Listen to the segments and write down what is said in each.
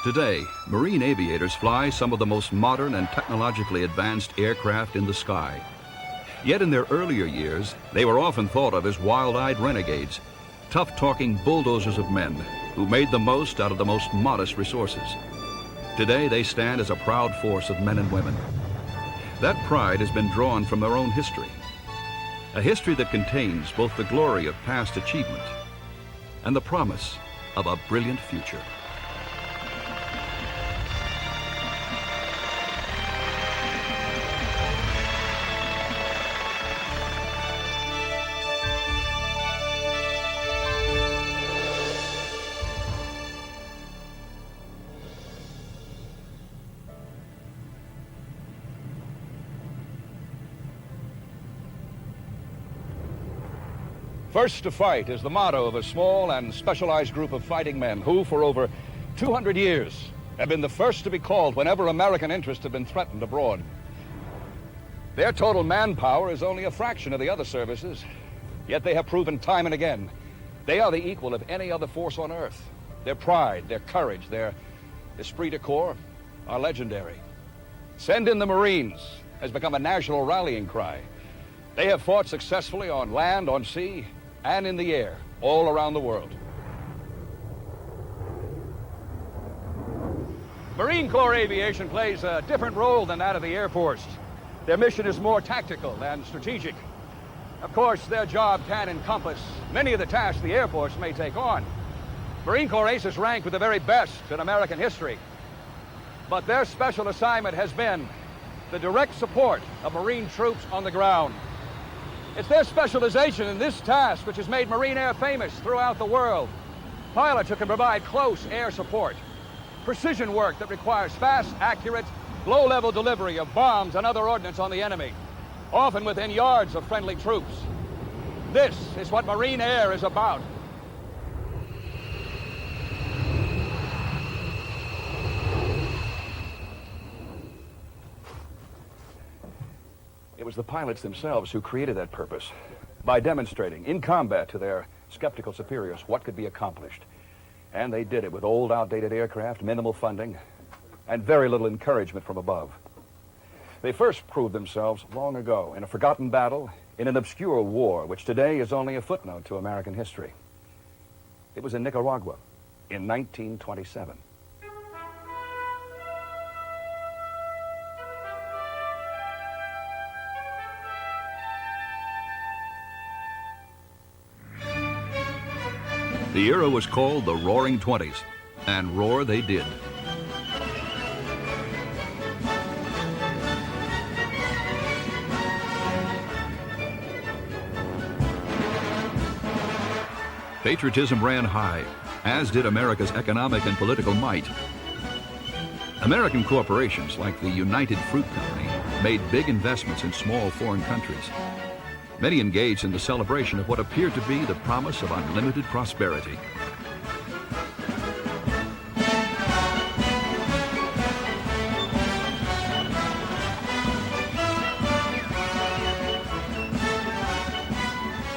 Today, Marine aviators fly some of the most modern and technologically advanced aircraft in the sky. Yet in their earlier years, they were often thought of as wild-eyed renegades, tough-talking bulldozers of men who made the most out of the most modest resources. Today, they stand as a proud force of men and women. That pride has been drawn from their own history, a history that contains both the glory of past achievement and the promise of a brilliant future. First to fight is the motto of a small and specialized group of fighting men who, for over 200 years, have been the first to be called whenever American interests have been threatened abroad. Their total manpower is only a fraction of the other services, yet they have proven time and again they are the equal of any other force on earth. Their pride, their courage, their esprit de corps are legendary. Send in the Marines has become a national rallying cry. They have fought successfully on land, on sea, and in the air, all around the world. Marine Corps aviation plays a different role than that of the Air Force. Their mission is more tactical and strategic. Of course, their job can encompass many of the tasks the Air Force may take on. Marine Corps aces rank with the very best in American history. But their special assignment has been the direct support of Marine troops on the ground. It's their specialization in this task which has made Marine Air famous throughout the world. Pilots who can provide close air support, precision work that requires fast, accurate, low-level delivery of bombs and other ordnance on the enemy, often within yards of friendly troops. This is what Marine Air is about. It was the pilots themselves who created that purpose by demonstrating in combat to their skeptical superiors what could be accomplished. And they did it with old, outdated aircraft, minimal funding, and very little encouragement from above. They first proved themselves long ago in a forgotten battle in an obscure war, which today is only a footnote to American history. It was in Nicaragua in 1927. The era was called the Roaring Twenties, and roar they did. Patriotism ran high, as did America's economic and political might. American corporations like the United Fruit Company made big investments in small foreign countries. Many engaged in the celebration of what appeared to be the promise of unlimited prosperity.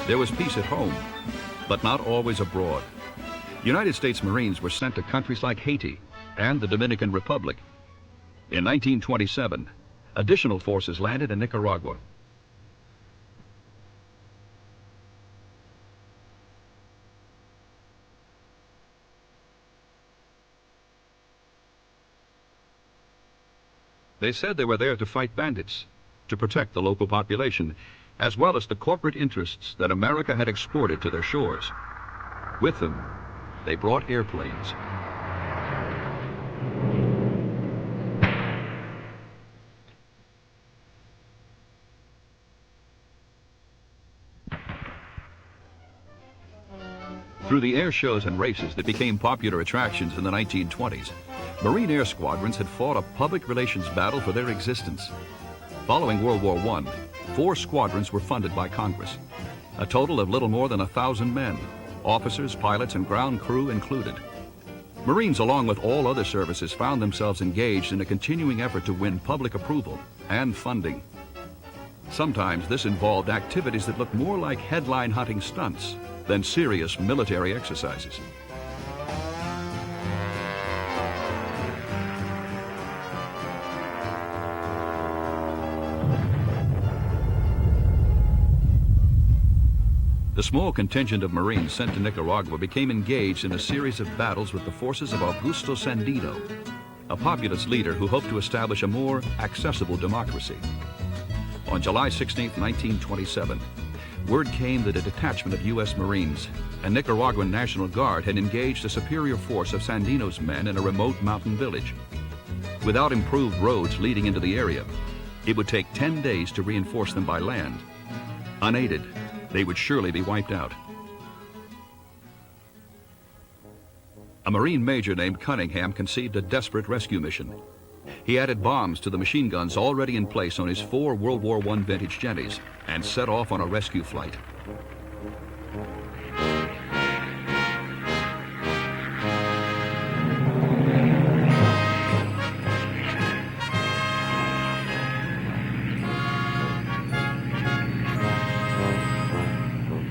There was peace at home, but not always abroad. United States Marines were sent to countries like Haiti and the Dominican Republic. In 1927, additional forces landed in Nicaragua. They said they were there to fight bandits, to protect the local population, as well as the corporate interests that America had exported to their shores. With them, they brought airplanes. Through the air shows and races that became popular attractions in the 1920s, Marine air squadrons had fought a public relations battle for their existence. Following World War I, 4 squadrons were funded by Congress, a total of little more than 1,000 men, officers, pilots, and ground crew included. Marines, along with all other services, found themselves engaged in a continuing effort to win public approval and funding. Sometimes this involved activities that looked more like headline-hunting stunts than serious military exercises. The small contingent of Marines sent to Nicaragua became engaged in a series of battles with the forces of Augusto Sandino, a populist leader who hoped to establish a more accessible democracy. On July 16, 1927, word came that a detachment of U.S. Marines and Nicaraguan National Guard had engaged a superior force of Sandino's men in a remote mountain village. Without improved roads leading into the area, it would take 10 days to reinforce them by land. Unaided, they would surely be wiped out. A Marine major named Cunningham conceived a desperate rescue mission. He added bombs to the machine guns already in place on his 4 World War I vintage Jennies and set off on a rescue flight.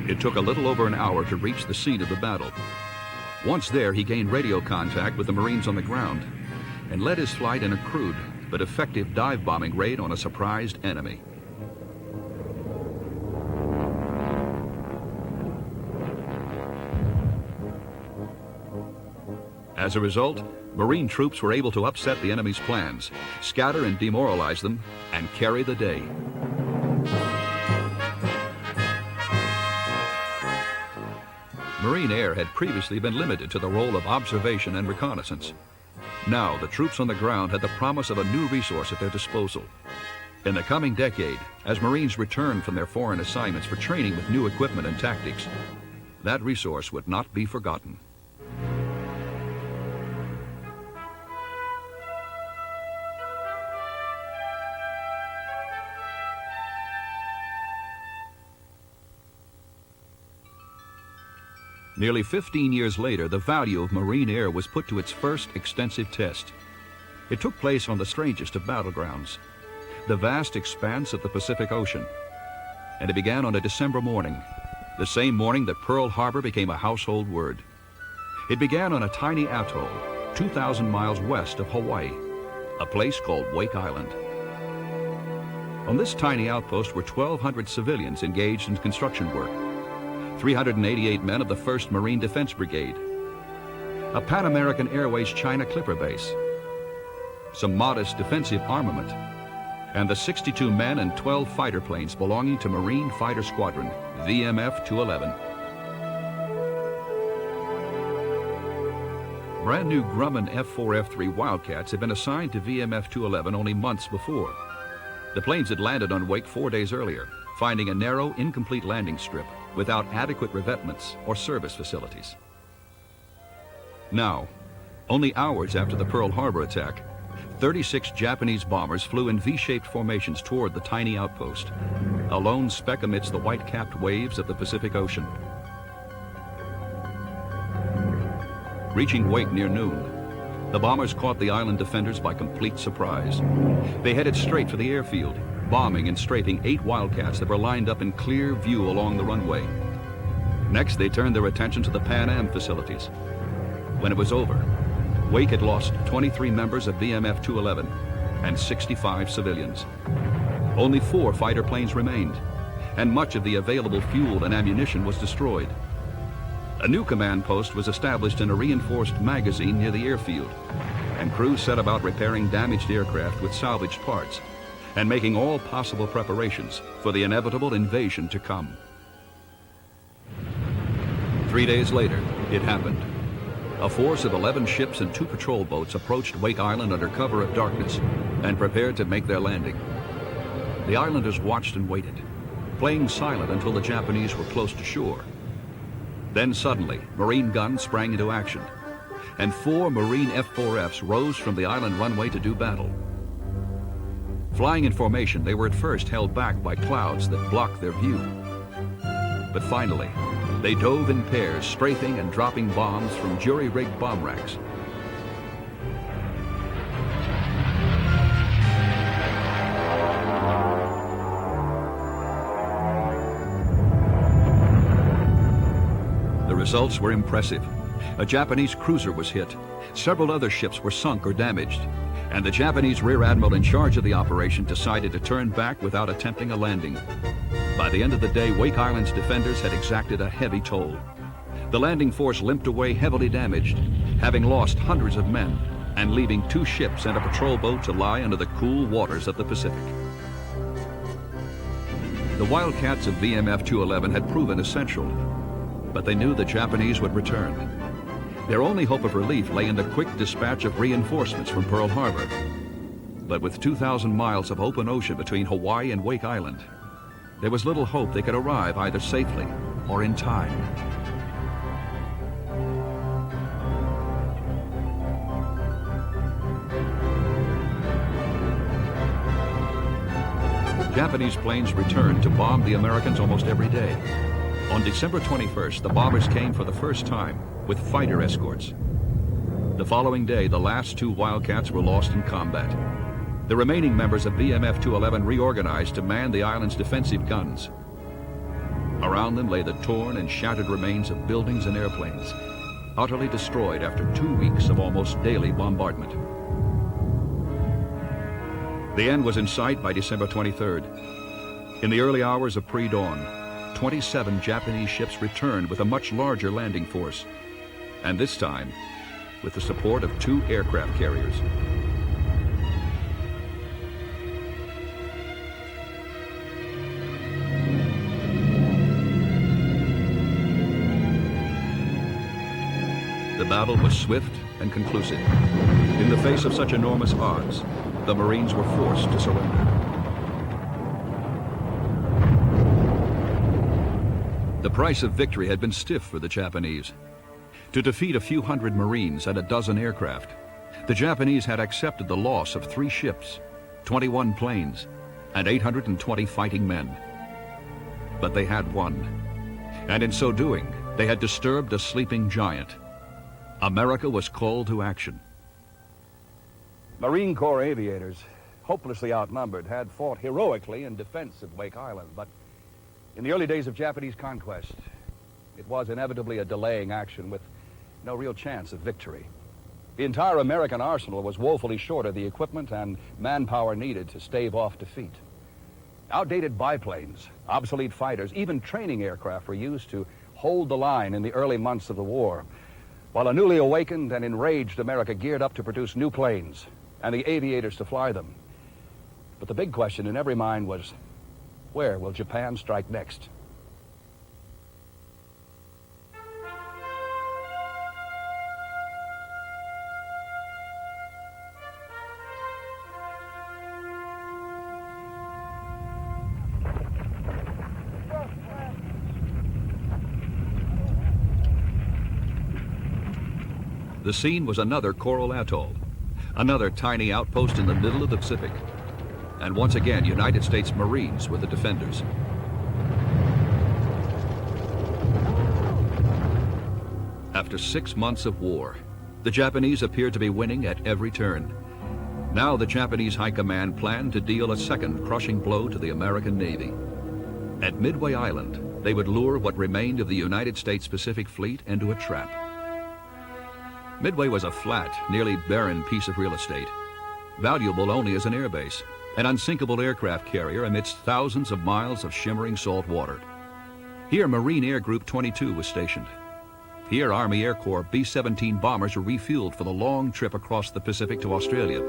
It took a little over an hour to reach the scene of the battle. Once there, he gained radio contact with the Marines on the ground and led his flight in a crude but effective dive bombing raid on a surprised enemy. As a result, Marine troops were able to upset the enemy's plans, scatter and demoralize them, and carry the day. Marine air had previously been limited to the role of observation and reconnaissance. Now, the troops on the ground had the promise of a new resource at their disposal. In the coming decade, as Marines returned from their foreign assignments for training with new equipment and tactics, that resource would not be forgotten. Nearly 15 years later, the value of Marine air was put to its first extensive test. It took place on the strangest of battlegrounds, the vast expanse of the Pacific Ocean. And it began on a December morning, the same morning that Pearl Harbor became a household word. It began on a tiny atoll, 2,000 miles west of Hawaii, a place called Wake Island. On this tiny outpost were 1,200 civilians engaged in construction work. 388 men of the 1st Marine Defense Brigade, a Pan American Airways China Clipper base, some modest defensive armament, and the 62 men and 12 fighter planes belonging to Marine Fighter Squadron, VMF-211. Brand new Grumman F-4, F-3 Wildcats had been assigned to VMF-211 only months before. The planes had landed on Wake 4 days earlier, finding a narrow, incomplete landing strip without adequate revetments or service facilities. Now, only hours after the Pearl Harbor attack, 36 Japanese bombers flew in V-shaped formations toward the tiny outpost, a lone speck amidst the white-capped waves of the Pacific Ocean. Reaching Wake near noon, the bombers caught the island defenders by complete surprise. They headed straight for the airfield, bombing and strafing 8 Wildcats that were lined up in clear view along the runway. Next, they turned their attention to the Pan Am facilities. When it was over, Wake had lost 23 members of VMF-211 and 65 civilians. Only 4 fighter planes remained, and much of the available fuel and ammunition was destroyed. A new command post was established in a reinforced magazine near the airfield, and crews set about repairing damaged aircraft with salvaged parts and making all possible preparations for the inevitable invasion to come. 3 days later, it happened. A force of 11 ships and 2 patrol boats approached Wake Island under cover of darkness and prepared to make their landing. The islanders watched and waited, playing silent until the Japanese were close to shore. Then suddenly, Marine guns sprang into action, and 4 Marine F-4Fs rose from the island runway to do battle. Flying in formation, they were at first held back by clouds that blocked their view. But finally, they dove in pairs, strafing and dropping bombs from jury-rigged bomb racks. The results were impressive. A Japanese cruiser was hit. Several other ships were sunk or damaged. And the Japanese rear admiral in charge of the operation decided to turn back without attempting a landing. By the end of the day, Wake Island's defenders had exacted a heavy toll. The landing force limped away heavily damaged, having lost hundreds of men and leaving 2 ships and a patrol boat to lie under the cool waters of the Pacific. The Wildcats of VMF 211 had proven essential, but they knew the Japanese would return. Their only hope of relief lay in the quick dispatch of reinforcements from Pearl Harbor. But with 2,000 miles of open ocean between Hawaii and Wake Island, there was little hope they could arrive either safely or in time. Japanese planes returned to bomb the Americans almost every day. On December 21st, the bombers came for the first time with fighter escorts. The following day, the last 2 Wildcats were lost in combat. The remaining members of VMF 211 reorganized to man the island's defensive guns. Around them lay the torn and shattered remains of buildings and airplanes, utterly destroyed after 2 weeks of almost daily bombardment. The end was in sight by December 23rd. In the early hours of pre-dawn, 27 Japanese ships returned with a much larger landing force, and this time with the support of 2 aircraft carriers. The battle was swift and conclusive. In the face of such enormous odds, the Marines were forced to surrender. The price of victory had been stiff for the Japanese. To defeat a few hundred Marines and a dozen aircraft, the Japanese had accepted the loss of 3 ships, 21 planes, and 820 fighting men. But they had won, and in so doing, they had disturbed a sleeping giant. America was called to action. Marine Corps aviators, hopelessly outnumbered, had fought heroically in defense of Wake Island, but in the early days of Japanese conquest, it was inevitably a delaying action with no real chance of victory. The entire American arsenal was woefully short of the equipment and manpower needed to stave off defeat. Outdated biplanes, obsolete fighters, even training aircraft were used to hold the line in the early months of the war, while a newly awakened and enraged America geared up to produce new planes and the aviators to fly them. But the big question in every mind was, where will Japan strike next? The scene was another coral atoll, another tiny outpost in the middle of the Pacific. And once again, United States Marines were the defenders. After 6 months of war, the Japanese appeared to be winning at every turn. Now the Japanese High Command planned to deal a second crushing blow to the American Navy. At Midway Island, they would lure what remained of the United States Pacific Fleet into a trap. Midway was a flat, nearly barren piece of real estate, valuable only as an airbase, an unsinkable aircraft carrier amidst thousands of miles of shimmering salt water. Here Marine Air Group 22 was stationed. Here Army Air Corps B-17 bombers were refueled for the long trip across the Pacific to Australia.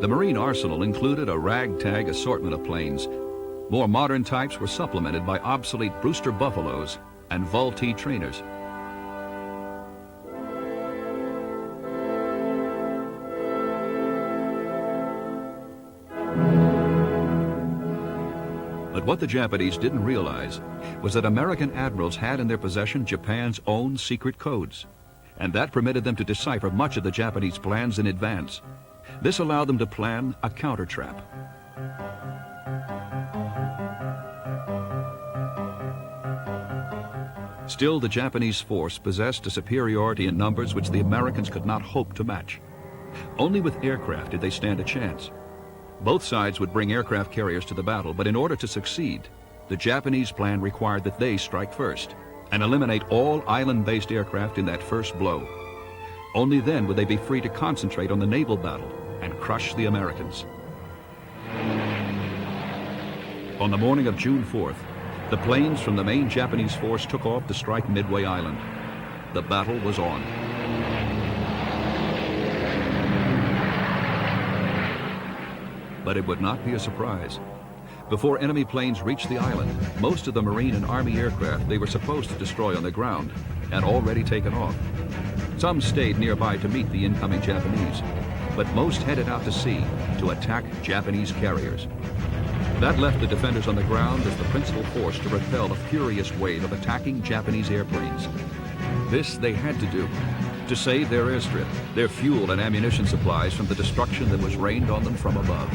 The Marine arsenal included a ragtag assortment of planes. More modern types were supplemented by obsolete Brewster Buffaloes and Vultee trainers. But what the Japanese didn't realize was that American admirals had in their possession Japan's own secret codes, and that permitted them to decipher much of the Japanese plans in advance. This allowed them to plan a counter-trap. Still, the Japanese force possessed a superiority in numbers which the Americans could not hope to match. Only with aircraft did they stand a chance. Both sides would bring aircraft carriers to the battle, but in order to succeed, the Japanese plan required that they strike first and eliminate all island-based aircraft in that first blow. Only then would they be free to concentrate on the naval battle and crush the Americans. On the morning of June 4th, The planes from the main Japanese force took off to strike Midway Island. The battle was on. But it would not be a surprise. Before enemy planes reached the island, most of the Marine and Army aircraft they were supposed to destroy on the ground had already taken off. Some stayed nearby to meet the incoming Japanese, but most headed out to sea to attack Japanese carriers. That left the defenders on the ground as the principal force to repel a furious wave of attacking Japanese airplanes. This they had to do to save their airstrip, their fuel and ammunition supplies from the destruction that was rained on them from above.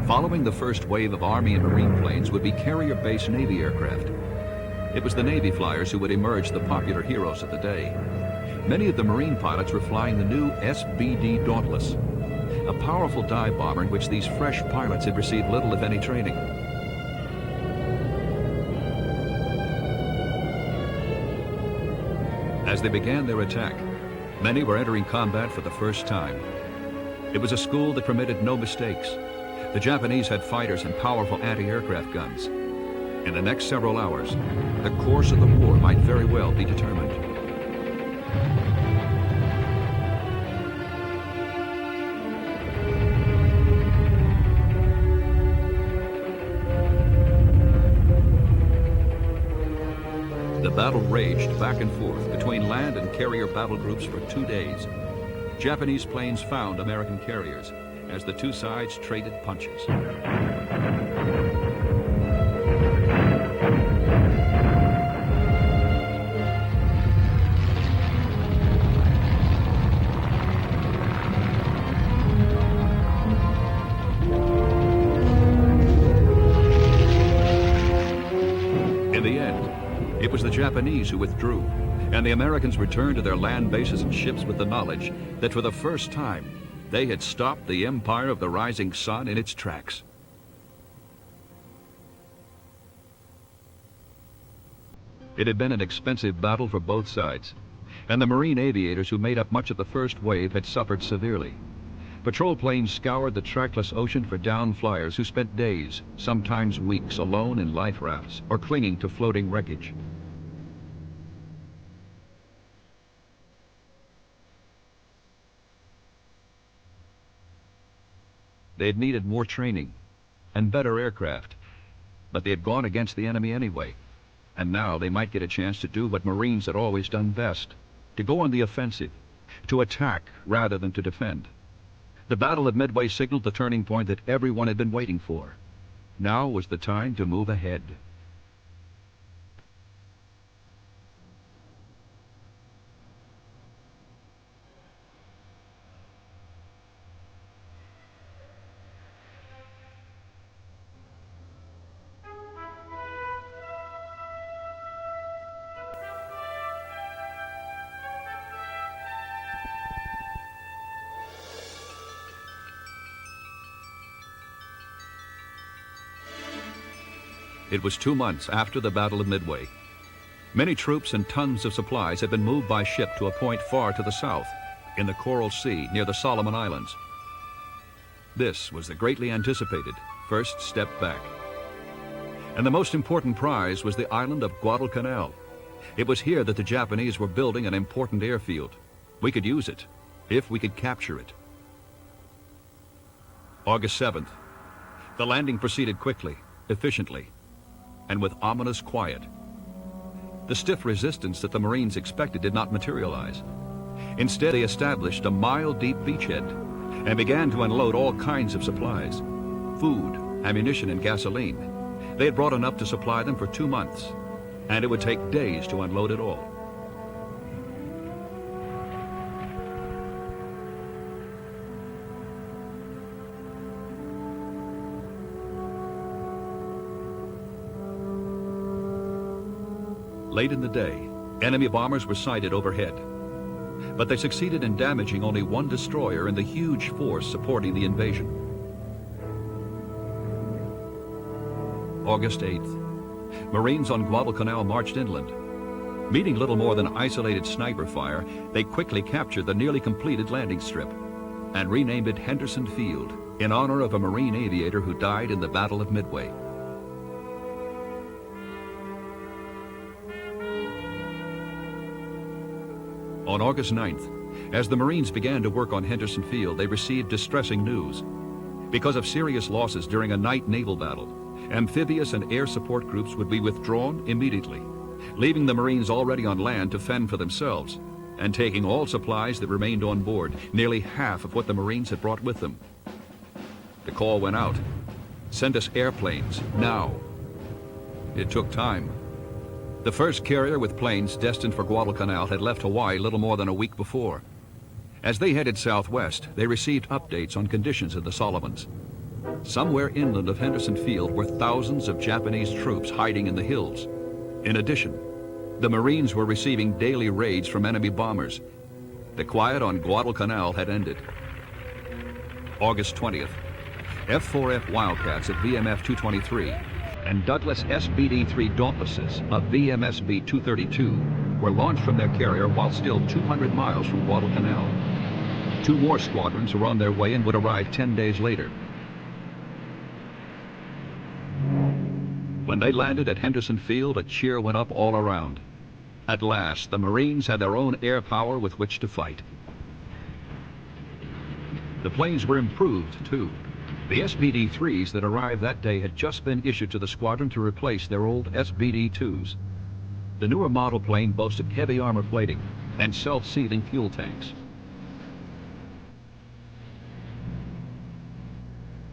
Following the first wave of Army and Marine planes would be carrier-based Navy aircraft. It was the Navy flyers who would emerge the popular heroes of the day. Many of the Marine pilots were flying the new SBD Dauntless, a powerful dive bomber in which these fresh pilots had received little if any training. As they began their attack, many were entering combat for the first time. It was a school that permitted no mistakes. The Japanese had fighters and powerful anti-aircraft guns. In the next several hours, the course of the war might very well be determined. The battle raged back and forth between land and carrier battle groups for 2 days. Japanese planes found American carriers as the two sides traded punches. In the end, it was the Japanese who withdrew, and the Americans returned to their land bases and ships with the knowledge that for the first time, they had stopped the empire of the rising sun in its tracks. It had been an expensive battle for both sides, and the Marine aviators who made up much of the first wave had suffered severely. Patrol planes scoured the trackless ocean for downed flyers who spent days, sometimes weeks, alone in life rafts or clinging to floating wreckage. They had needed more training and better aircraft, but they had gone against the enemy anyway, and now they might get a chance to do what Marines had always done best, to go on the offensive, to attack rather than to defend. The Battle of Midway signaled the turning point that everyone had been waiting for. Now was the time to move ahead. It was 2 months after the Battle of Midway. Many troops and tons of supplies had been moved by ship to a point far to the south, in the Coral Sea near the Solomon Islands. This was the greatly anticipated first step back. And the most important prize was the island of Guadalcanal. It was here that the Japanese were building an important airfield. We could use it, if we could capture it. August 7th. The landing proceeded quickly, efficiently, and with ominous quiet. The stiff resistance that the Marines expected did not materialize. Instead, they established a mile-deep beachhead and began to unload all kinds of supplies: food, ammunition, and gasoline. They had brought enough to supply them for 2 months, and it would take days to unload it all. Late in the day, enemy bombers were sighted overhead, but they succeeded in damaging only one destroyer in the huge force supporting the invasion. August 8th, Marines on Guadalcanal marched inland. Meeting little more than isolated sniper fire, they quickly captured the nearly completed landing strip and renamed it Henderson Field in honor of a Marine aviator who died in the Battle of Midway. On August 9th, as the Marines began to work on Henderson Field, they received distressing news. Because of serious losses during a night naval battle, amphibious and air support groups would be withdrawn immediately, leaving the Marines already on land to fend for themselves and taking all supplies that remained on board, nearly half of what the Marines had brought with them. The call went out: send us airplanes, now. It took time. The first carrier with planes destined for Guadalcanal had left Hawaii little more than a week before. As they headed southwest, they received updates on conditions in the Solomons. Somewhere inland of Henderson Field were thousands of Japanese troops hiding in the hills. In addition, the Marines were receiving daily raids from enemy bombers. The quiet on Guadalcanal had ended. August 20th, F-4F Wildcats of VMF 223 and Douglas SBD-3 Dauntlesses of VMSB 232 were launched from their carrier while still 200 miles from Guadalcanal. 2 more squadrons were on their way and would arrive 10 days later. When they landed at Henderson Field, a cheer went up all around. At last, the Marines had their own air power with which to fight. The planes were improved, too. The SBD-3s that arrived that day had just been issued to the squadron to replace their old SBD-2s. The newer model plane boasted heavy armor plating and self-sealing fuel tanks.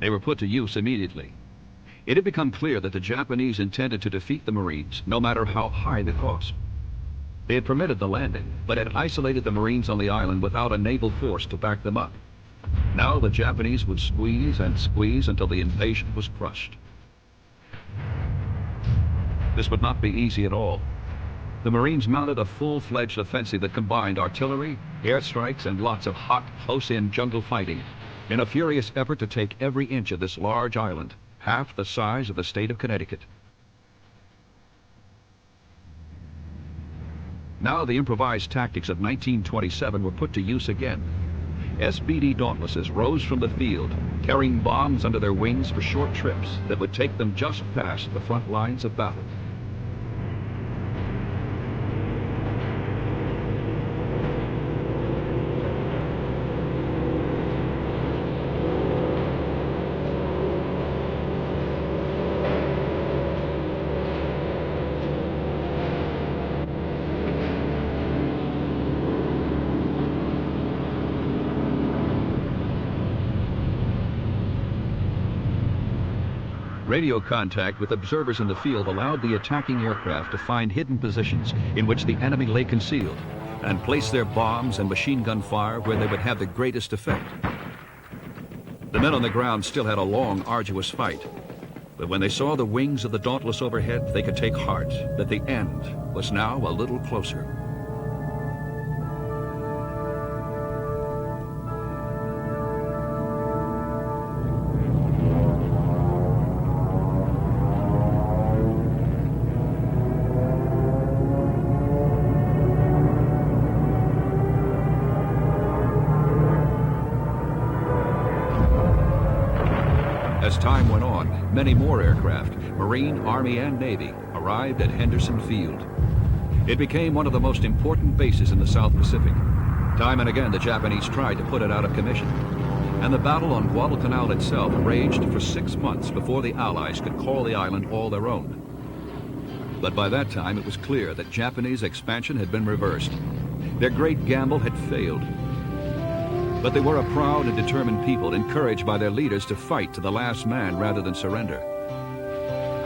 They were put to use immediately. It had become clear that the Japanese intended to defeat the Marines, no matter how high the cost. They had permitted the landing, but had isolated the Marines on the island without a naval force to back them up. Now the Japanese would squeeze and squeeze until the invasion was crushed. This would not be easy at all. The Marines mounted a full-fledged offensive that combined artillery, airstrikes, and lots of hot, close-in jungle fighting in a furious effort to take every inch of this large island, half the size of the state of Connecticut. Now the improvised tactics of 1927 were put to use again. SBD Dauntlesses rose from the field, carrying bombs under their wings for short trips that would take them just past the front lines of battle. Radio contact with observers in the field allowed the attacking aircraft to find hidden positions in which the enemy lay concealed and place their bombs and machine gun fire where they would have the greatest effect. The men on the ground still had a long, arduous fight, but when they saw the wings of the Dauntless overhead, they could take heart that the end was now a little closer. As time went on, many more aircraft, Marine, Army, and Navy, arrived at Henderson Field. It became one of the most important bases in the South Pacific. Time and again, the Japanese tried to put it out of commission, and the battle on Guadalcanal itself raged for 6 months before the Allies could call the island all their own. But by that time, it was clear that Japanese expansion had been reversed. Their great gamble had failed. But they were a proud and determined people, encouraged by their leaders to fight to the last man rather than surrender.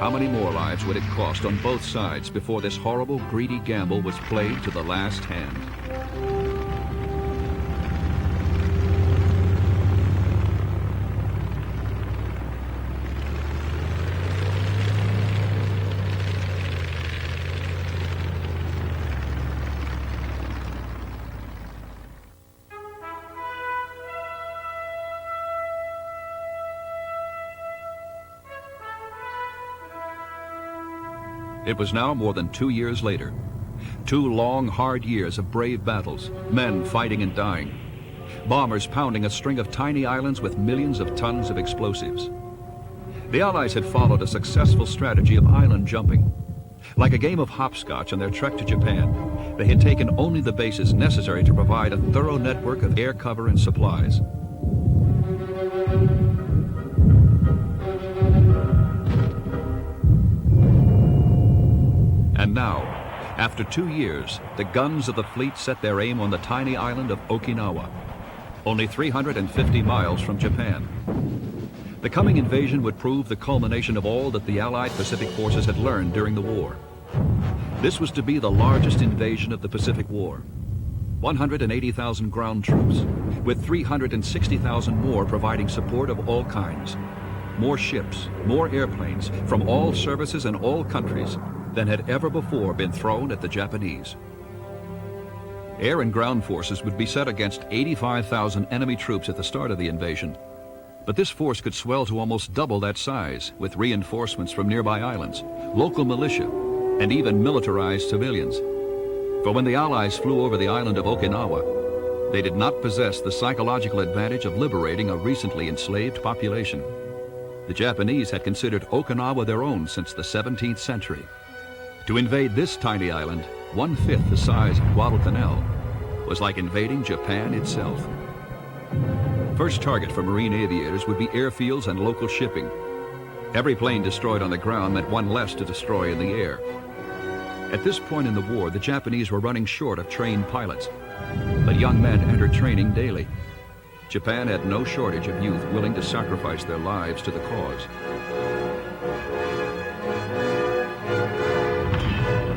How many more lives would it cost on both sides before this horrible, greedy gamble was played to the last hand? It was now more than 2 years later. 2 long, hard years of brave battles, men fighting and dying, bombers pounding a string of tiny islands with millions of tons of explosives. The Allies had followed a successful strategy of island jumping. Like a game of hopscotch on their trek to Japan, they had taken only the bases necessary to provide a thorough network of air cover and supplies. And now, after 2 years, the guns of the fleet set their aim on the tiny island of Okinawa, only 350 miles from Japan. The coming invasion would prove the culmination of all that the Allied Pacific forces had learned during the war. This was to be the largest invasion of the Pacific War. 180,000 ground troops, with 360,000 more providing support of all kinds. More ships, more airplanes from all services and all countries than had ever before been thrown at the Japanese. Air and ground forces would be set against 85,000 enemy troops at the start of the invasion. But this force could swell to almost double that size, with reinforcements from nearby islands, local militia, and even militarized civilians. For when the Allies flew over the island of Okinawa, they did not possess the psychological advantage of liberating a recently enslaved population. The Japanese had considered Okinawa their own since the 17th century. To invade this tiny island, 1/5 the size of Guadalcanal, was like invading Japan itself. First target for Marine aviators would be airfields and local shipping. Every plane destroyed on the ground meant one less to destroy in the air. At this point in the war, the Japanese were running short of trained pilots, but young men entered training daily. Japan had no shortage of youth willing to sacrifice their lives to the cause.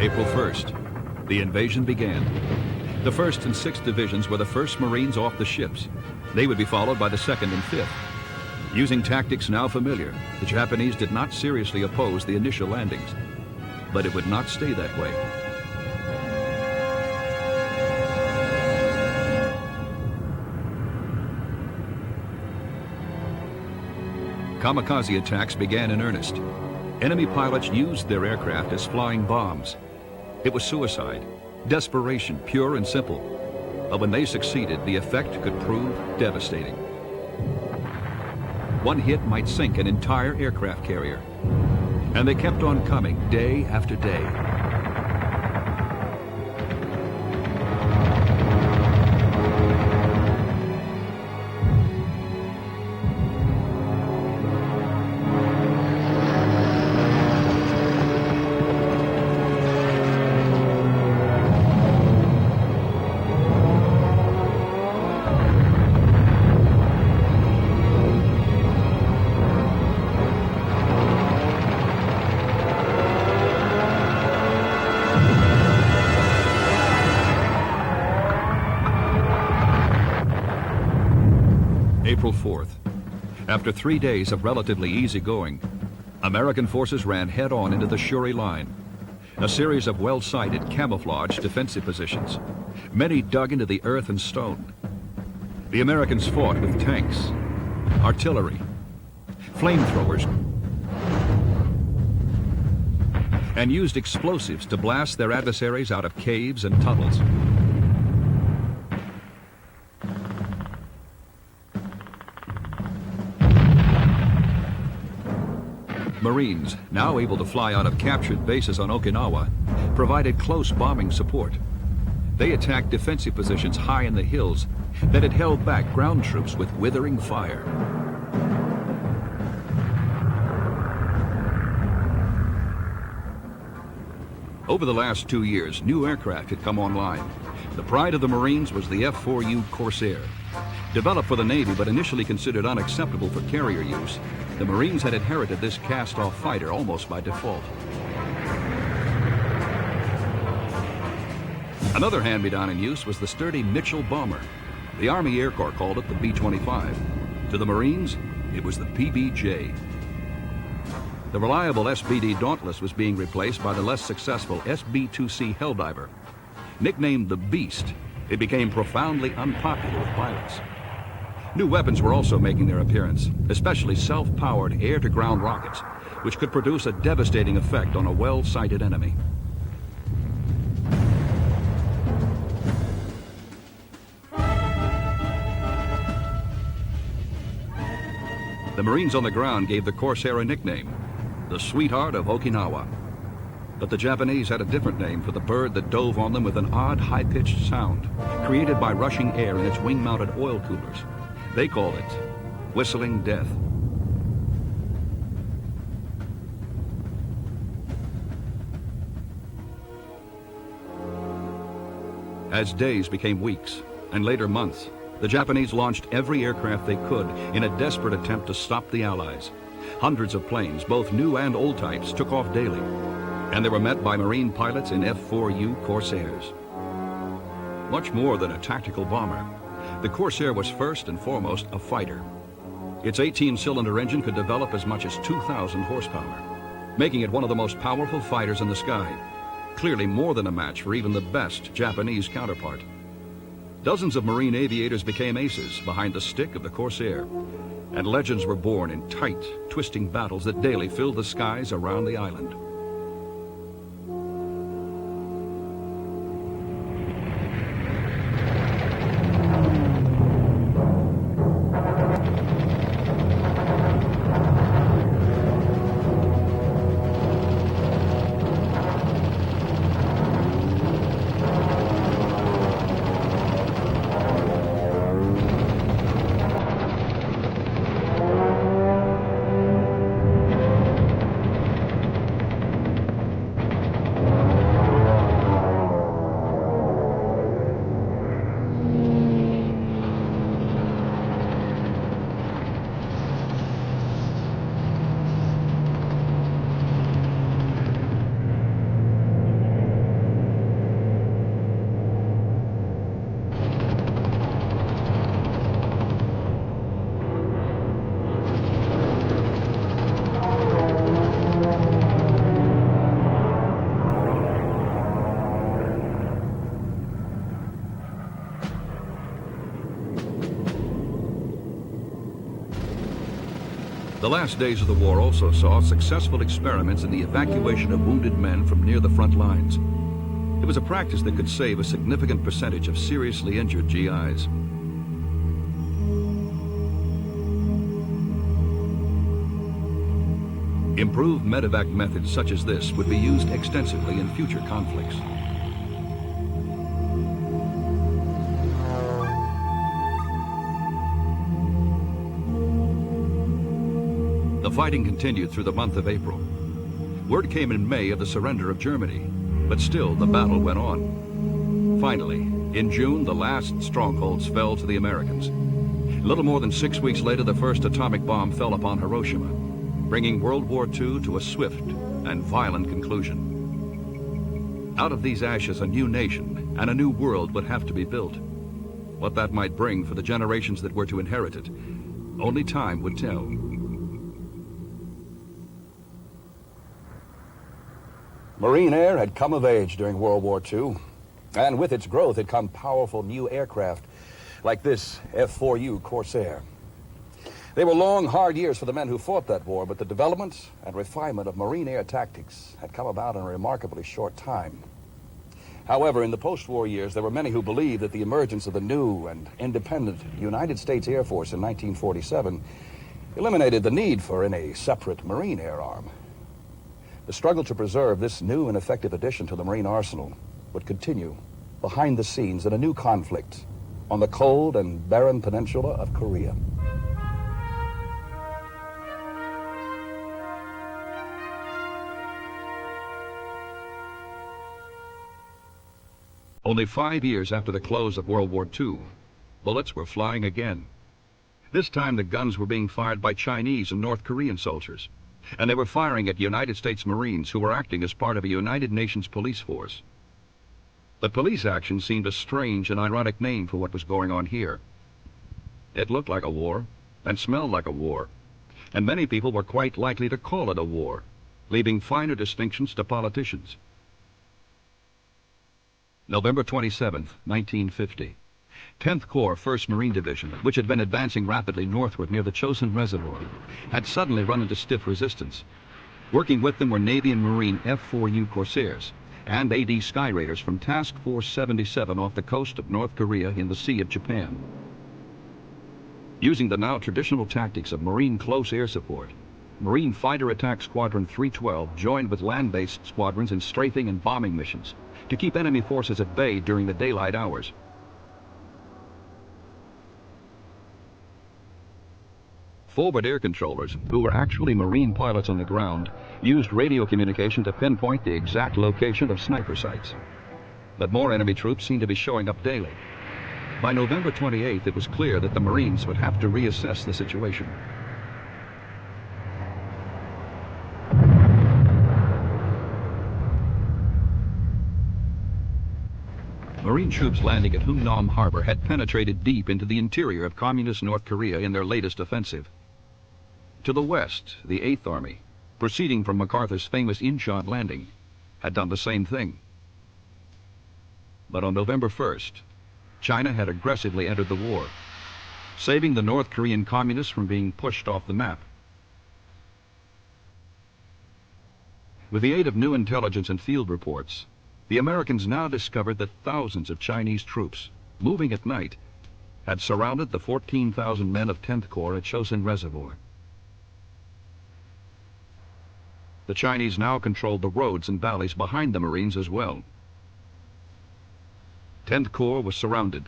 April 1st, the invasion began. The 1st and 6th Divisions were the first Marines off the ships. They would be followed by the 2nd and 5th. Using tactics now familiar, the Japanese did not seriously oppose the initial landings. But it would not stay that way. Kamikaze attacks began in earnest. Enemy pilots used their aircraft as flying bombs. It was suicide, desperation, pure and simple. But when they succeeded, the effect could prove devastating. One hit might sink an entire aircraft carrier. And they kept on coming day after day. April 4th. After 3 days of relatively easy going, American forces ran head-on into the Shuri Line, a series of well-sited, camouflaged defensive positions, many dug into the earth and stone. The Americans fought with tanks, artillery, flamethrowers, and used explosives to blast their adversaries out of caves and tunnels. Marines, now able to fly out of captured bases on Okinawa, provided close bombing support. They attacked defensive positions high in the hills that had held back ground troops with withering fire. Over the last 2 years, new aircraft had come online. The pride of the Marines was the F-4U Corsair. Developed for the Navy but initially considered unacceptable for carrier use, the Marines had inherited this cast-off fighter almost by default. Another hand-me-down in use was the sturdy Mitchell bomber. The Army Air Corps called it the B-25. To the Marines, it was the PBJ. The reliable SBD Dauntless was being replaced by the less successful SB-2C Helldiver. Nicknamed the Beast, it became profoundly unpopular with pilots. New weapons were also making their appearance, especially self-powered air-to-ground rockets, which could produce a devastating effect on a well-sighted enemy. The Marines on the ground gave the Corsair a nickname, the Sweetheart of Okinawa. But the Japanese had a different name for the bird that dove on them with an odd, high-pitched sound, created by rushing air in its wing-mounted oil coolers. They called it Whistling Death. As days became weeks, and later months, the Japanese launched every aircraft they could in a desperate attempt to stop the Allies. Hundreds of planes, both new and old types, took off daily, and they were met by Marine pilots in F-4U Corsairs. Much more than a tactical bomber, the Corsair was first and foremost a fighter. Its 18-cylinder engine could develop as much as 2,000 horsepower, making it one of the most powerful fighters in the sky, clearly more than a match for even the best Japanese counterpart. Dozens of Marine aviators became aces behind the stick of the Corsair, and legends were born in tight, twisting battles that daily filled the skies around the island. The last days of the war also saw successful experiments in the evacuation of wounded men from near the front lines. It was a practice that could save a significant percentage of seriously injured GIs. Improved medevac methods such as this would be used extensively in future conflicts. The fighting continued through the month of April. Word came in May of the surrender of Germany, but still the battle went on. Finally, in June, the last strongholds fell to the Americans. A little more than 6 weeks later, the first atomic bomb fell upon Hiroshima, bringing World War II to a swift and violent conclusion. Out of these ashes, a new nation and a new world would have to be built. What that might bring for the generations that were to inherit it, only time would tell. Marine Air had come of age during World War II, and with its growth had come powerful new aircraft like this F-4U Corsair. They were long, hard years for the men who fought that war, but the development and refinement of Marine air tactics had come about in a remarkably short time. However, in the post-war years, there were many who believed that the emergence of the new and independent United States Air Force in 1947 eliminated the need for a separate Marine air arm. The struggle to preserve this new and effective addition to the Marine arsenal would continue behind the scenes in a new conflict on the cold and barren peninsula of Korea. Only 5 years after the close of World War II, bullets were flying again. This time the guns were being fired by Chinese and North Korean soldiers, and they were firing at United States Marines who were acting as part of a United Nations police force. But police action seemed a strange and ironic name for what was going on here. It looked like a war, and smelled like a war, and many people were quite likely to call it a war, leaving finer distinctions to politicians. November 27, 1950. 10th Corps 1st Marine Division, which had been advancing rapidly northward near the Chosin Reservoir, had suddenly run into stiff resistance. Working with them were Navy and Marine F-4U Corsairs and AD Sky Raiders from Task Force 77 off the coast of North Korea in the Sea of Japan. Using the now traditional tactics of Marine close air support, Marine Fighter Attack Squadron 312 joined with land-based squadrons in strafing and bombing missions to keep enemy forces at bay during the daylight hours. Forward air controllers, who were actually Marine pilots on the ground, used radio communication to pinpoint the exact location of sniper sites. But more enemy troops seemed to be showing up daily. By November 28th, it was clear that the Marines would have to reassess the situation. Marine troops landing at Hungnam Harbor had penetrated deep into the interior of Communist North Korea in their latest offensive. To the west, the 8th Army, proceeding from MacArthur's famous Incheon landing, had done the same thing. But on November 1st, China had aggressively entered the war, saving the North Korean communists from being pushed off the map. With the aid of new intelligence and field reports, the Americans now discovered that thousands of Chinese troops, moving at night, had surrounded the 14,000 men of 10th Corps at Chosin Reservoir. The Chinese now controlled the roads and valleys behind the Marines as well. 10th Corps was surrounded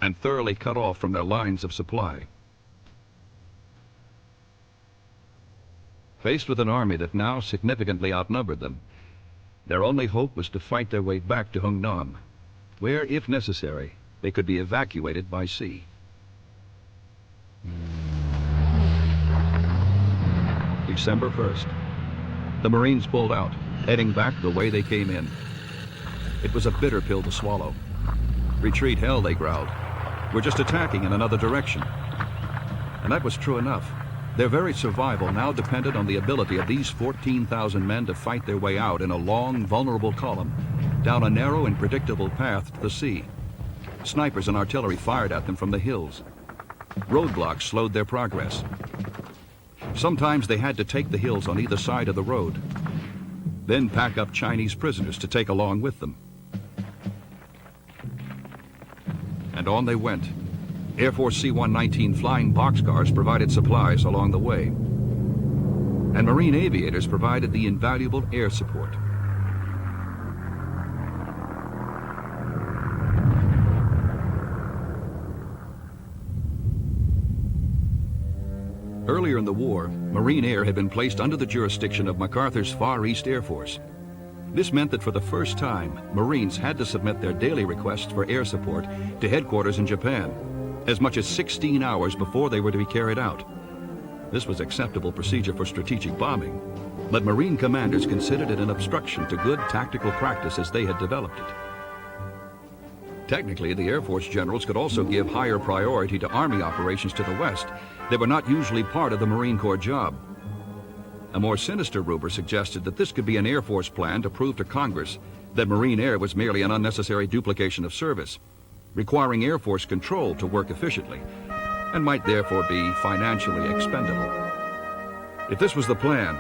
and thoroughly cut off from their lines of supply. Faced with an army that now significantly outnumbered them, their only hope was to fight their way back to Hungnam, where, if necessary, they could be evacuated by sea. December 1st. The Marines pulled out, heading back the way they came in. It was a bitter pill to swallow. Retreat hell, they growled. We're just attacking in another direction. And that was true enough. Their very survival now depended on the ability of these 14,000 men to fight their way out in a long, vulnerable column, down a narrow and predictable path to the sea. Snipers and artillery fired at them from the hills. Roadblocks slowed their progress. Sometimes they had to take the hills on either side of the road, then pack up Chinese prisoners to take along with them. And on they went. Air Force C-119 flying boxcars provided supplies along the way, and Marine aviators provided the invaluable air support. Earlier in the war, Marine Air had been placed under the jurisdiction of MacArthur's Far East Air Force. This meant that for the first time, Marines had to submit their daily requests for air support to headquarters in Japan, as much as 16 hours before they were to be carried out. This was acceptable procedure for strategic bombing, but Marine commanders considered it an obstruction to good tactical practice as they had developed it. Technically, the Air Force generals could also give higher priority to Army operations to the west that were not usually part of the Marine Corps job. A more sinister rumor suggested that this could be an Air Force plan to prove to Congress that Marine Air was merely an unnecessary duplication of service, requiring Air Force control to work efficiently, and might therefore be financially expendable. If this was the plan,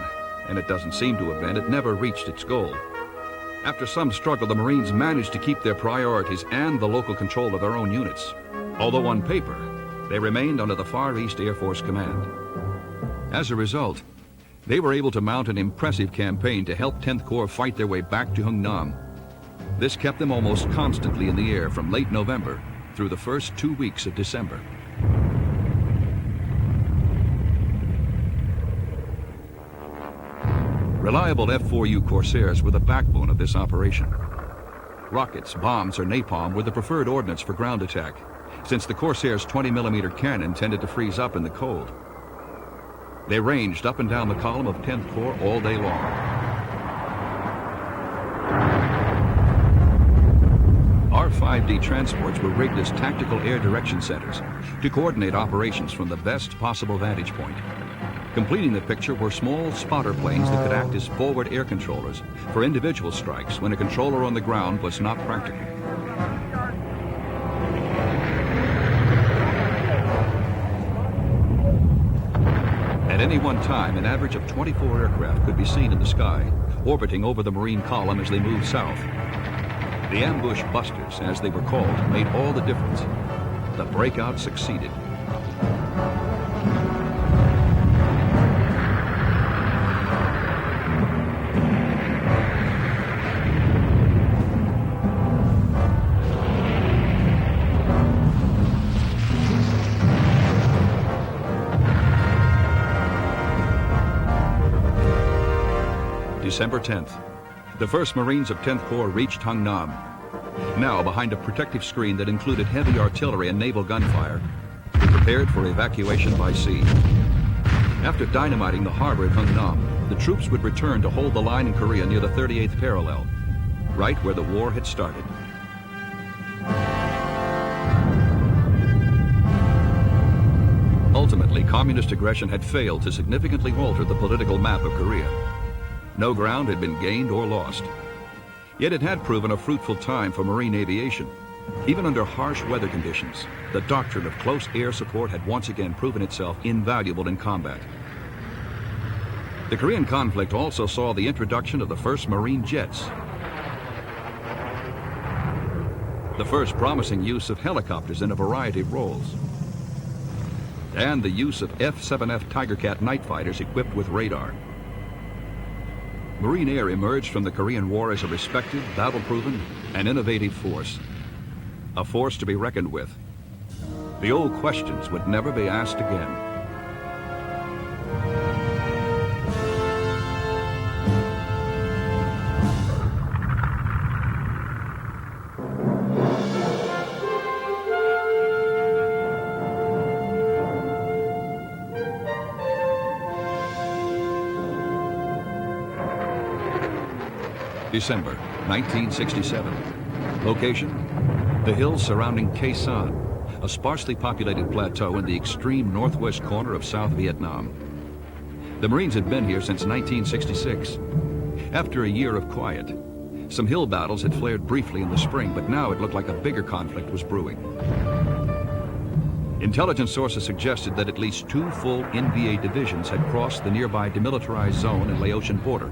and it doesn't seem to have been, it never reached its goal. After some struggle, the Marines managed to keep their priorities and the local control of their own units, although on paper, they remained under the Far East Air Force Command. As a result, they were able to mount an impressive campaign to help 10th Corps fight their way back to Hungnam. This kept them almost constantly in the air from late November through the first 2 weeks of December. Reliable F-4U Corsairs were the backbone of this operation. Rockets, bombs, or napalm were the preferred ordnance for ground attack, since the Corsair's 20mm cannon tended to freeze up in the cold. They ranged up and down the column of 10th Corps all day long. Our 5D transports were rigged as tactical air direction centers to coordinate operations from the best possible vantage point. Completing the picture were small spotter planes that could act as forward air controllers for individual strikes when a controller on the ground was not practical. At any one time, an average of 24 aircraft could be seen in the sky, orbiting over the Marine column as they moved south. The ambush busters, as they were called, made all the difference. The breakout succeeded. December 10th. The 1st Marines of 10th Corps reached Hung Nam. Now, behind a protective screen that included heavy artillery and naval gunfire, they prepared for evacuation by sea. After dynamiting the harbor at Hung Nam, the troops would return to hold the line in Korea near the 38th parallel, right where the war had started. Ultimately, communist aggression had failed to significantly alter the political map of Korea. No ground had been gained or lost. Yet it had proven a fruitful time for marine aviation. Even under harsh weather conditions, the doctrine of close air support had once again proven itself invaluable in combat. The Korean conflict also saw the introduction of the first Marine jets, the first promising use of helicopters in a variety of roles, and the use of F-7F Tigercat night fighters equipped with radar. Marine Air emerged from the Korean War as a respected, battle-proven, and innovative force. A force to be reckoned with. The old questions would never be asked again. December 1967. Location: the hills surrounding Khe Sanh, a sparsely populated plateau in the extreme northwest corner of South Vietnam. The Marines had been here since 1966. After a year of quiet, some hill battles had flared briefly in the spring, but now it looked like a bigger conflict was brewing. Intelligence sources suggested that at least 2 full NVA divisions had crossed the nearby demilitarized zone and Laotian border,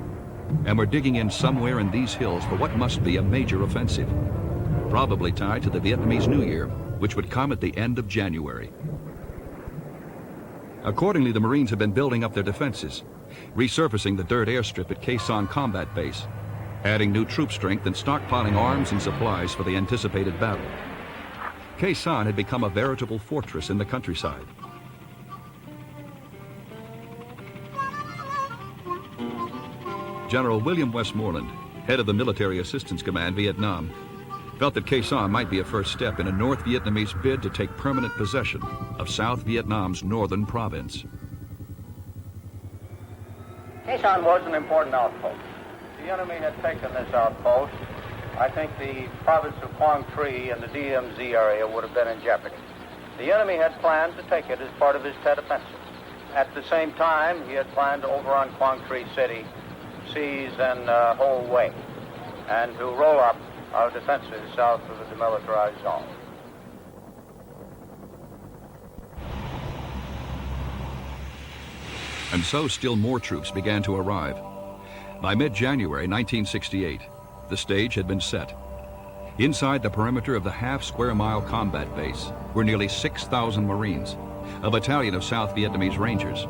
and were digging in somewhere in these hills for what must be a major offensive, probably tied to the Vietnamese New Year, which would come at the end of January. Accordingly, the Marines have been building up their defenses, resurfacing the dirt airstrip at Khe Sanh Combat Base, adding new troop strength and stockpiling arms and supplies for the anticipated battle. Khe Sanh had become a veritable fortress in the countryside. General William Westmoreland, head of the Military Assistance Command, Vietnam, felt that Khe Sanh might be a first step in a North Vietnamese bid to take permanent possession of South Vietnam's northern province. Khe Sanh was an important outpost. If the enemy had taken this outpost, I think the province of Quang Tri and the DMZ area would have been in jeopardy. The enemy had planned to take it as part of his Tet Offensive. At the same time, he had planned to overrun Quang Tri City, seize and hold Wei, and to roll up our defenses south of the demilitarized zone. And so still more troops began to arrive. By mid-January 1968, the stage had been set. Inside the perimeter of the half-square-mile combat base were nearly 6,000 Marines, a battalion of South Vietnamese Rangers,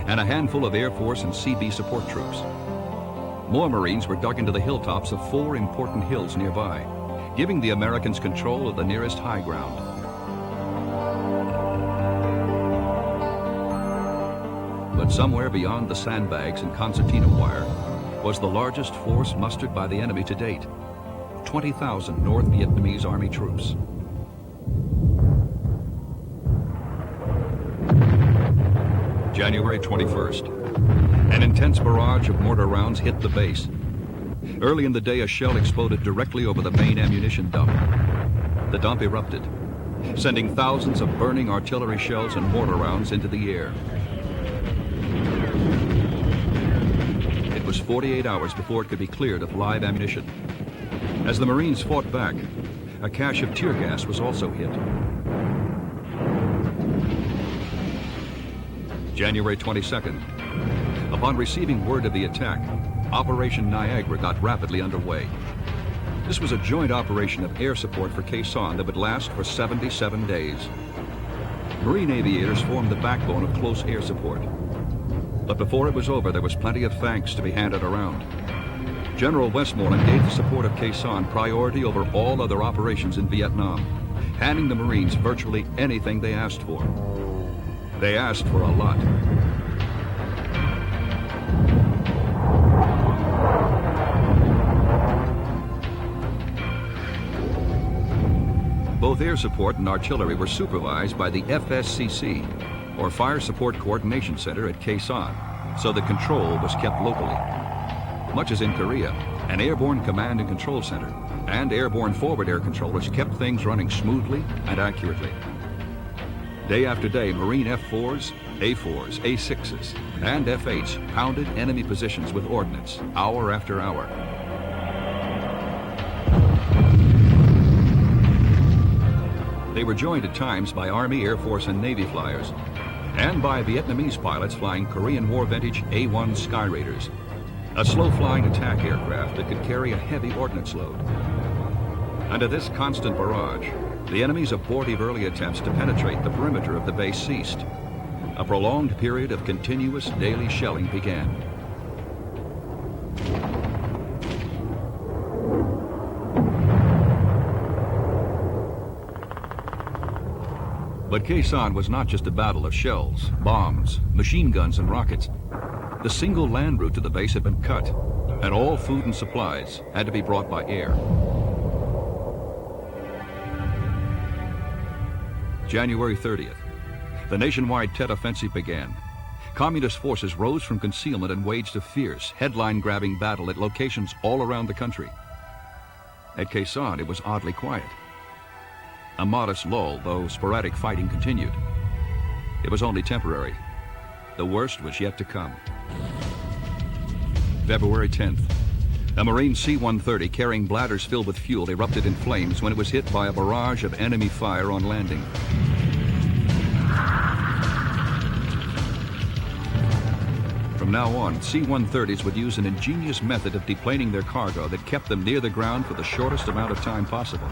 and a handful of Air Force and CB support troops. More Marines were dug into the hilltops of 4 important hills nearby, giving the Americans control of the nearest high ground. But somewhere beyond the sandbags and concertina wire was the largest force mustered by the enemy to date. 20,000 North Vietnamese Army troops. January 21st. An intense barrage of mortar rounds hit the base. Early in the day, a shell exploded directly over the main ammunition dump. The dump erupted, sending thousands of burning artillery shells and mortar rounds into the air. It was 48 hours before it could be cleared of live ammunition. As the Marines fought back, a cache of tear gas was also hit. January 22nd. Upon receiving word of the attack, Operation Niagara got rapidly underway. This was a joint operation of air support for Khe Sanh that would last for 77 days. Marine aviators formed the backbone of close air support. But before it was over, there was plenty of thanks to be handed around. General Westmoreland gave the support of Khe Sanh priority over all other operations in Vietnam, handing the Marines virtually anything they asked for. They asked for a lot. Both air support and artillery were supervised by the FSCC, or Fire Support Coordination Center at Khe Sanh, so the control was kept locally. Much as in Korea, an airborne command and control center and airborne forward air controllers kept things running smoothly and accurately. Day after day, Marine F-4s, A-4s, A-6s, and F-8s pounded enemy positions with ordnance, hour after hour. They were joined at times by Army, Air Force, and Navy flyers, and by Vietnamese pilots flying Korean War vintage A-1 Sky Raiders, a slow-flying attack aircraft that could carry a heavy ordnance load. Under this constant barrage, the enemy's abortive early attempts to penetrate the perimeter of the base ceased. A prolonged period of continuous daily shelling began. But Khe Sanh was not just a battle of shells, bombs, machine guns, and rockets. The single land route to the base had been cut, and all food and supplies had to be brought by air. January 30th. The nationwide Tet Offensive began. Communist forces rose from concealment and waged a fierce, headline-grabbing battle at locations all around the country. At Khe Sanh, it was oddly quiet. A modest lull, though sporadic fighting continued. It was only temporary. The worst was yet to come. February 10th. A Marine C-130 carrying bladders filled with fuel erupted in flames when it was hit by a barrage of enemy fire on landing. From now on, C-130s would use an ingenious method of deplaning their cargo that kept them near the ground for the shortest amount of time possible.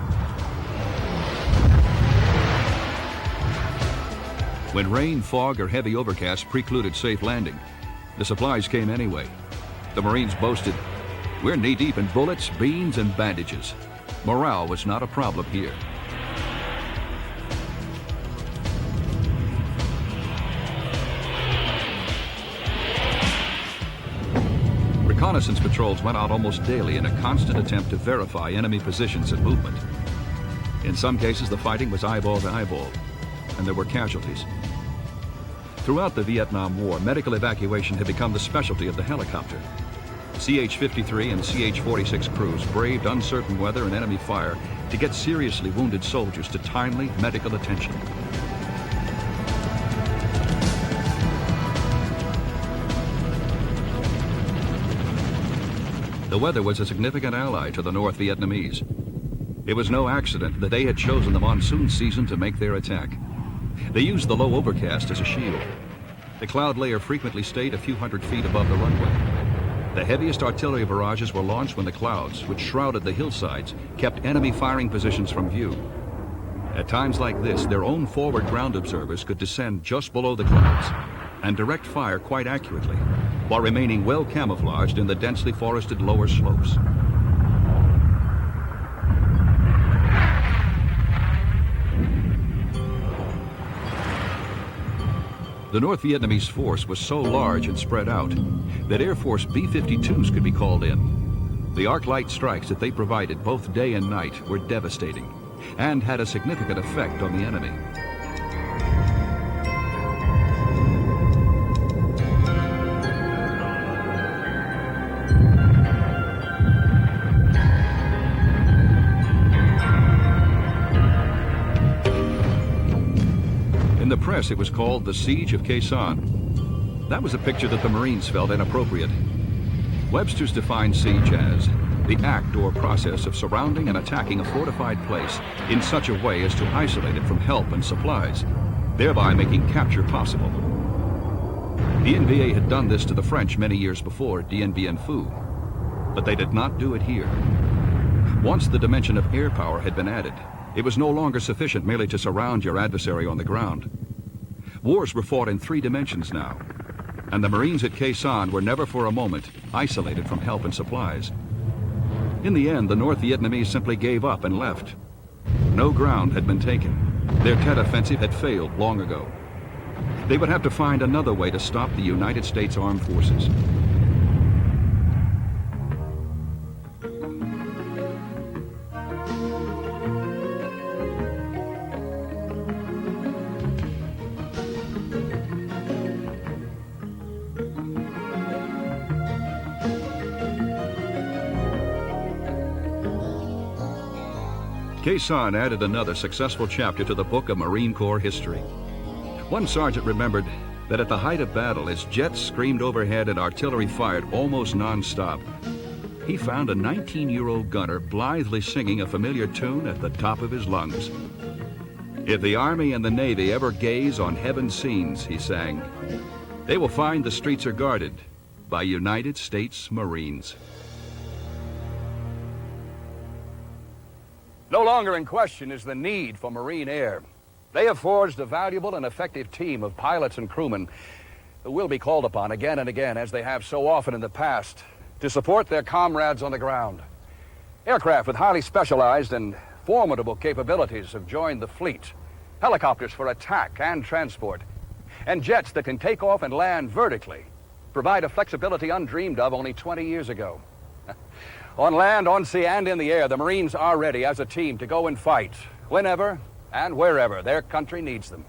When rain, fog, or heavy overcast precluded safe landing, the supplies came anyway. The Marines boasted, "We're knee-deep in bullets, beans, and bandages." Morale was not a problem here. Reconnaissance patrols went out almost daily in a constant attempt to verify enemy positions and movement. In some cases, the fighting was eyeball to eyeball, and there were casualties. Throughout the Vietnam War, medical evacuation had become the specialty of the helicopter. CH-53 and CH-46 crews braved uncertain weather and enemy fire to get seriously wounded soldiers to timely medical attention. The weather was a significant ally to the North Vietnamese. It was no accident that they had chosen the monsoon season to make their attack. They used the low overcast as a shield. The cloud layer frequently stayed a few hundred feet above the runway. The heaviest artillery barrages were launched when the clouds, which shrouded the hillsides, kept enemy firing positions from view. At times like this, their own forward ground observers could descend just below the clouds and direct fire quite accurately, while remaining well camouflaged in the densely forested lower slopes. The North Vietnamese force was so large and spread out that Air Force B-52s could be called in. The arc light strikes that they provided both day and night were devastating and had a significant effect on the enemy. In the press, it was called the Siege of Quezon. That was a picture that the Marines felt inappropriate. Webster's defined siege as the act or process of surrounding and attacking a fortified place in such a way as to isolate it from help and supplies, thereby making capture possible. The NVA had done this to the French many years before Dien Bien Phu, but they did not do it here. Once the dimension of air power had been added, it was no longer sufficient merely to surround your adversary on the ground. Wars were fought in 3 dimensions now, and the Marines at Quezon were never for a moment isolated from help and supplies. In the end, the North Vietnamese simply gave up and left. No ground had been taken. Their Tet Offensive had failed long ago. They would have to find another way to stop the United States Armed Forces. Quezon added another successful chapter to the book of Marine Corps history. One sergeant remembered that at the height of battle, as jets screamed overhead and artillery fired almost non-stop, he found a 19-year-old gunner blithely singing a familiar tune at the top of his lungs. If the Army and the Navy ever gaze on heaven's scenes, he sang, they will find the streets are guarded by United States Marines. No longer in question is the need for Marine Air. They have forged a valuable and effective team of pilots and crewmen who will be called upon again and again, as they have so often in the past, to support their comrades on the ground. Aircraft with highly specialized and formidable capabilities have joined the fleet. Helicopters for attack and transport, and jets that can take off and land vertically provide a flexibility undreamed of only 20 years ago. On land, on sea, and in the air, the Marines are ready as a team to go and fight whenever and wherever their country needs them.